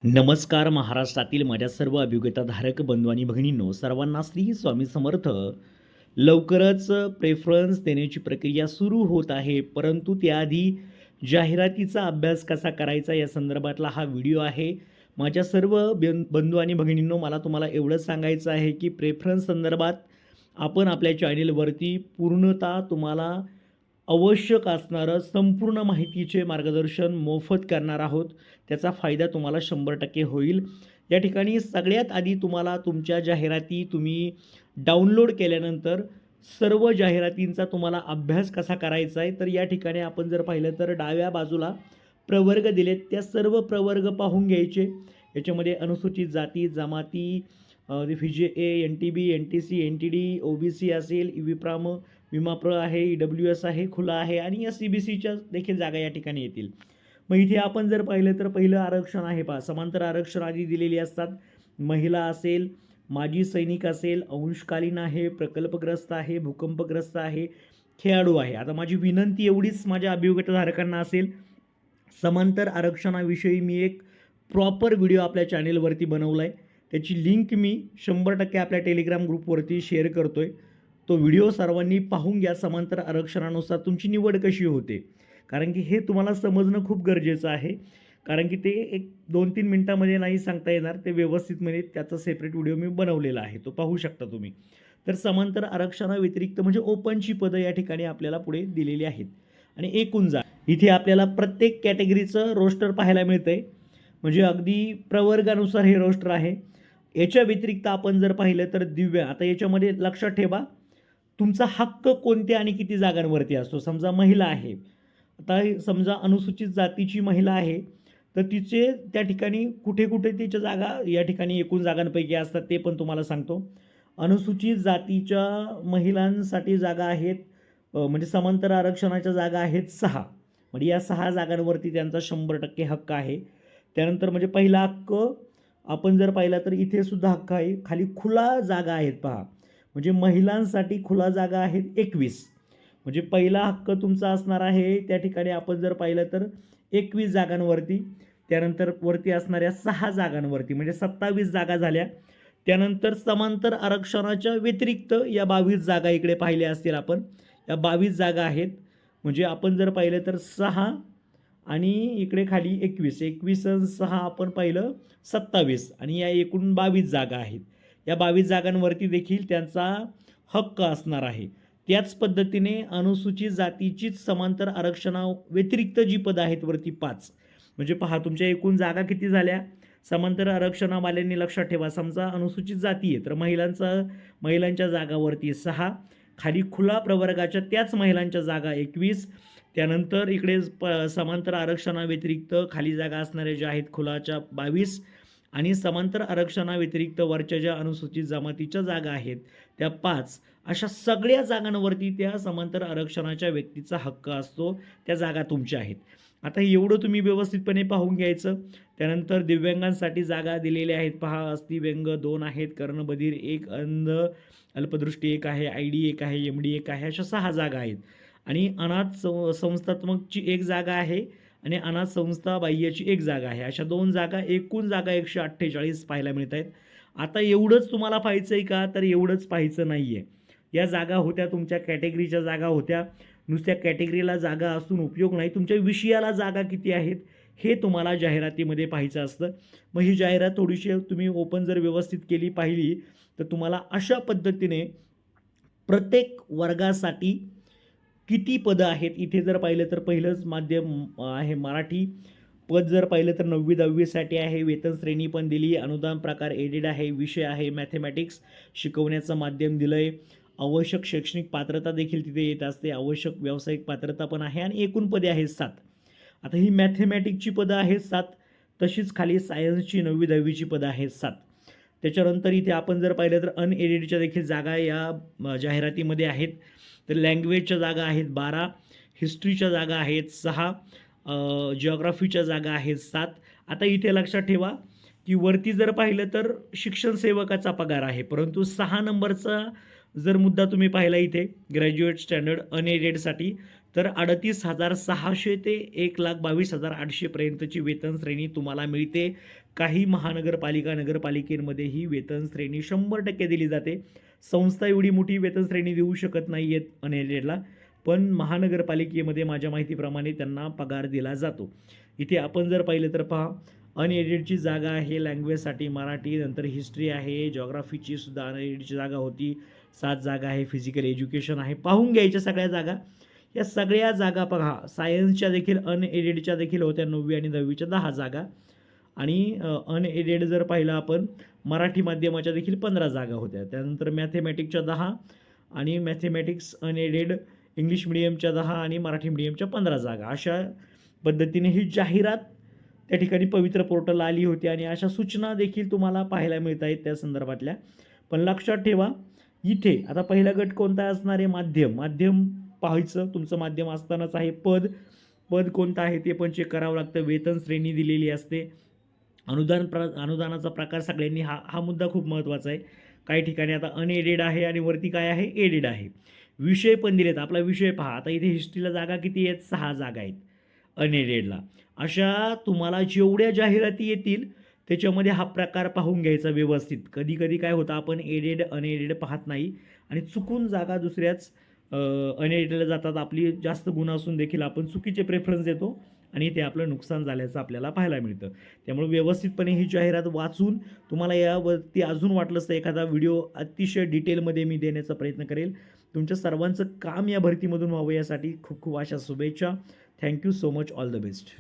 नमस्कार महाराष्ट्रातील माझ्या सर्व अभियोग्यताधारक बंधू आणि भगिनींनो, सर्वांना श्री स्वामी समर्थ. लवकरच प्रेफरन्स देण्याची प्रक्रिया सुरू होत आहे, परंतु त्याआधी जाहिरातीचा अभ्यास कसा करायचा या संदर्भातला हा व्हिडिओ आहे. माझ्या सर्व बंधू आणि भगिनींनो, मला तुम्हाला एवढंच सांगायचं आहे की प्रेफरन्स संदर्भात आपण आपल्या चॅनेलवरती पूर्णतः तुम्हाला आवश्यक असणारं संपूर्ण माहितीचे मार्गदर्शन मोफत करणार आहोत. त्याचा फायदा तुम्हाला 100% होईल. या ठिकाणी सगळ्यात आधी तुम्हाला तुमच्या जाहिराती तुम्ही डाउनलोड केल्यानंतर सर्व जाहिरातींचा तुम्हाला अभ्यास कसा करायचा आहे, तर या ठिकाणी आपण जर पाहिलं तर डाव्या बाजूला प्रवर्ग दिलेत. त्या सर्व प्रवर्ग पाहून घ्यायचे. याच्यामध्ये अनुसूचित जाती, जमाती, व्ही-जे-ए, एन-टी-बी, एन-टी-सी, एन-टी-डी, ओ-बी-सी असेल, विप्राम, विमाप्र आहे, ई-डब्ल्यू-एस आहे, खुला आहे आणि या सी-बी-सीच्या देखील जागा या ठिकाणी येतील. मग इथे आपण जर पाहिलं तर पहिलं आरक्षण आहे पहा, समांतर आरक्षण आधी दिलेली असतात. महिला असेल, माजी सैनिक असेल, अंशकालीन आहे, प्रकल्पग्रस्त आहे, भूकंपग्रस्त आहे, खेळाडू आहे. आता माझी विनंती एवढीच माझ्या अभियोग्यताधारकांना असेल, समांतर आरक्षणाविषयी मी एक प्रॉपर व्हिडिओ आपल्या चॅनेलवरती बनवला आहे. त्याची लिंक मी 100% आपल्या टेलिग्राम ग्रुपवरती शेअर करतो आहे. तो व्हिडिओ सर्वांनी पाहून घ्या. समांतर आरक्षणानुसार तुमची निवड कशी होते, कारण की हे तुम्हाला समजणं खूप गरजेचं आहे. कारण की ते एक 2-3 मिनटामध्ये नाही सांगता येणार. ते व्यवस्थितमध्ये त्याचा सेपरेट व्हिडिओ मी बनवलेला आहे, तो पाहू शकता तुम्ही. तर समांतर आरक्षणाव्यतिरिक्त म्हणजे ओपनची पदं या ठिकाणी आपल्याला पुढे दिलेली आहेत. आणि एकूण इथे आपल्याला प्रत्येक कॅटेगरीचं रोस्टर पाहायला मिळतंय. म्हणजे अगदी प्रवर्गानुसार हे रोस्टर आहे. याच्या व्यतिरिक्त आपण जर पाहिलं तर दिव्य, आता याच्यामध्ये लक्षात ठेवा तुमचा हक्क कोणत्या आणि किती जागांवरती असतो. समजा महिला आहे, आता समजा अनुसूचित जातीची महिला आहे, तर तिचे त्या ठिकाणी कुठे कुठे तिच्या जागा या ठिकाणी एकूण जागांपैकी असतात ते पण तुम्हाला सांगतो. अनुसूचित जातीच्या महिलांसाठी जागा आहेत, म्हणजे समांतर आरक्षणाच्या जागा आहेत 6. म्हणजे या 6 जागांवरती त्यांचा 100% हक्क आहे. त्यानंतर म्हणजे पहिला हक्क आपण जर पाहिला तर इथे सुद्धा हक्क आहे. खाली खुला जागा आहेत पहा, म्हणजे महिलांसाठी खुला जागा आहेत 21. म्हणजे पहिला हक्क तुमचा असणार आहे त्या ठिकाणी आपण जर पाहिलं तर 21 जागांवरती. त्यानंतर वरती असणाऱ्या 6 जागांवरती म्हणजे 27 जागा झाल्या. त्यानंतर समांतर आरक्षणाच्या व्यतिरिक्त या 22 जागा इकडे पाहिल्या असतील आपण. या 22 जागा आहेत. म्हणजे आपण जर पाहिलं तर 6 आणि इकडे खाली 21. 21 आणि 6 आपण पाहिलं 27 आणि या एकूण 22 जागा आहेत. या 22 जागांवरती देखील त्यांचा हक्क असणार आहे. त्याच पद्धतीने अनुसूचित जातीचीच समांतर आरक्षणा व्यतिरिक्त जी पदं आहेत वरती 5. म्हणजे पहा तुमच्या एकूण जागा किती झाल्या. समांतर आरक्षणावाल्यांनी लक्षात ठेवा, समजा अनुसूचित जाती आहे तर महिलांच्या जागावरती 6, खाली खुला प्रवर्गाच्या त्याच महिलांच्या जागा 21. त्यानंतर इकडे समांतर आरक्षणाव्यतिरिक्त खाली जागा असणाऱ्या ज्या आहेत खुलाच्या 22 आणि समांतर आरक्षणाव्यतिरिक्त वरच्या ज्या अनुसूचित जमातीच्या जागा आहेत त्या 5. अशा सगळ्या जागांवरती त्या समांतर आरक्षणाच्या व्यक्तीचा हक्क असतो. त्या जागा तुमच्या आहेत. आता एवढं तुम्ही व्यवस्थितपणे पाहून घ्यायचं. त्यानंतर दिव्यांगांसाठी जागा दिलेल्या आहेत पहा, अस्थिव्यंग 2 आहेत, कर्णबधीर 1, अंध अल्पदृष्टी 1 आहे, आय-डी 1 आहे, एम-डी 1 आहे, अशा 6 जागा आहेत. आणि अनाथ संस्थात्मकची 1 जागा आहे आणि अनाथ संस्था बाह्यची 1 जागा आहे. अशा 2 जागा, एकूण जागा 148 पाहायला मिळत आहेत. आता एवढंच तुम्हाला पाहायचं आहे का, तर एवढंच पाहायचं नाही आहे. या जागा होत्या तुमच्या कॅटेगरीच्या जागा होत्या. नुसत्या कॅटेगरीला जागा असून उपयोग नाही, तुमच्या विषयाला जागा किती आहेत हे तुम्हाला जाहिरातीमध्ये पाहायचं असतं. मग ही जाहिरात थोडीशी तुम्ही ओपन जर व्यवस्थित केली पाहिली तर तुम्हाला अशा पद्धतीने प्रत्येक वर्गासाठी किती पदं आहेत. इथे जर पाहिलं तर पहिलंच माध्यम आहे मराठी. पद जर पाहिलं तर 9वी-10वीसाठी आहे. वेतन श्रेणी पण दिली, अनुदान प्रकार एडेड आहे, विषय आहे मॅथेमॅटिक्स, शिकवण्याचं माध्यम दिलं आहे. आवश्यक शैक्षणिक पात्रता देखील तिथे येत असते. आवश्यक व्यावसायिक पात्रता पण आहे आणि एकूण पदे आहेत 7. आता ही मॅथेमॅटिक्सची पदं आहेत 7. तशीच खाली सायन्सची 9वी-10वीची पदं आहेत 7. त्याच्यानंतर इथे आपण जर पाहिलं तर अनएडेडच्या देखील जागा या जाहिरातीमध्ये आहेत. तर लँग्वेजच्या जागा आहेत 12, हिस्ट्रीच्या जागा आहेत 6, जिओग्राफीच्या जागा आहेत 7. आता इथे लक्षात ठेवा की वरती जर पाहिलं तर शिक्षण सेवकाचा पगार आहे, परंतु 6 नंबरचा जर मुद्दा तुम्ही पाहिला इथे ग्रॅज्युएट स्टँडर्ड अनएडेडसाठी तर 38,600 ते 1,22,800 पर्यंतची वेतन श्रेणी तुम्हाला मिळते. काही महानगरपालिका, नगरपालिकेमध्ये ही वेतन श्रेणी 100% दिली जाते. संस्था एवढी मोठी वेतन श्रेणी देऊ शकत नाही आहेत अनएडेडला, पण महानगरपालिकेमध्ये माझ्या माहितीप्रमाणे त्यांना पगार दिला जातो. इथे आपण जर पाहिलं तर पहा, अनएडेडची जागा आहे लँग्वेजसाठी मराठी, नंतर हिस्ट्री आहे, जिओग्राफीची सुद्धा अनएडेडची जागा होती. 7 जागा आहे, फिजिकल एज्युकेशन आहे. पाहून घ्यायच्या सगळ्या जागा. या सगळ्या जागा पहा, सायन्सच्या देखील अनएडेडच्या देखील होत्या 9वी आणि 10वीच्या 10 जागा आणि अनएडेड जर पाहिलं आपण मराठी माध्यमाच्या देखील 15 जागा होत्या. त्यानंतर मॅथेमॅटिक्सच्या 10 आणि मॅथेमॅटिक्स अनएडेड इंग्लिश मीडियमच्या 10 आणि मराठी मीडियमच्या 15 जागा. अशा पद्धतीने ही जाहिरात त्या ठिकाणी पवित्र पोर्टलला आली होती आणि अशा सूचना देखील तुम्हाला पाहायला मिळत आहेत त्या संदर्भातल्या. पण लक्षात ठेवा, इथे आता पहिला गट कोणता असणार आहे? माध्यम पाहायचं तुमचं माध्यम असतानाच आहे. पद कोणतं आहे ते पण चेक करावं लागतं. वेतन श्रेणी दिलेली असते. अनुदानाचा प्रकार सगळ्यांनी हा मुद्दा खूप महत्त्वाचा आहे. काही ठिकाणी आता अनएडेड आहे आणि वरती काय आहे? एडेड आहे. विषय पण दिलेत. आपला विषय पहा, आता इथे हिस्ट्रीला जागा किती आहेत? 6 जागा आहेत अनएडेडला. अशा तुम्हाला जेवढ्या जाहिराती येतील त्याच्यामध्ये हा प्रकार पाहून घ्यायचा व्यवस्थित. कधी काय होतं, आपण एडेड अनएडेड पाहत नाही आणि चुकून जागा दुसऱ्याच अनएडेडला जातात. आपली जास्त गुण असून देखील आपण चुकीचे प्रेफरन्स देतो आणि ते आपलं नुकसान झाल्याचं आपल्याला पाहायला मिळतं. त्यामुळे व्यवस्थितपणे ही जाहिरात वाचून तुम्हाला यावरती अजून वाटलंच तर एखादा व्हिडिओ अतिशय डिटेलमध्ये मी देण्याचा प्रयत्न करेल. तुमच्या सर्वांचं काम या भरतीमधून व्हावं यासाठी खूप खूप अशा शुभेच्छा. Thank you so much. All the best.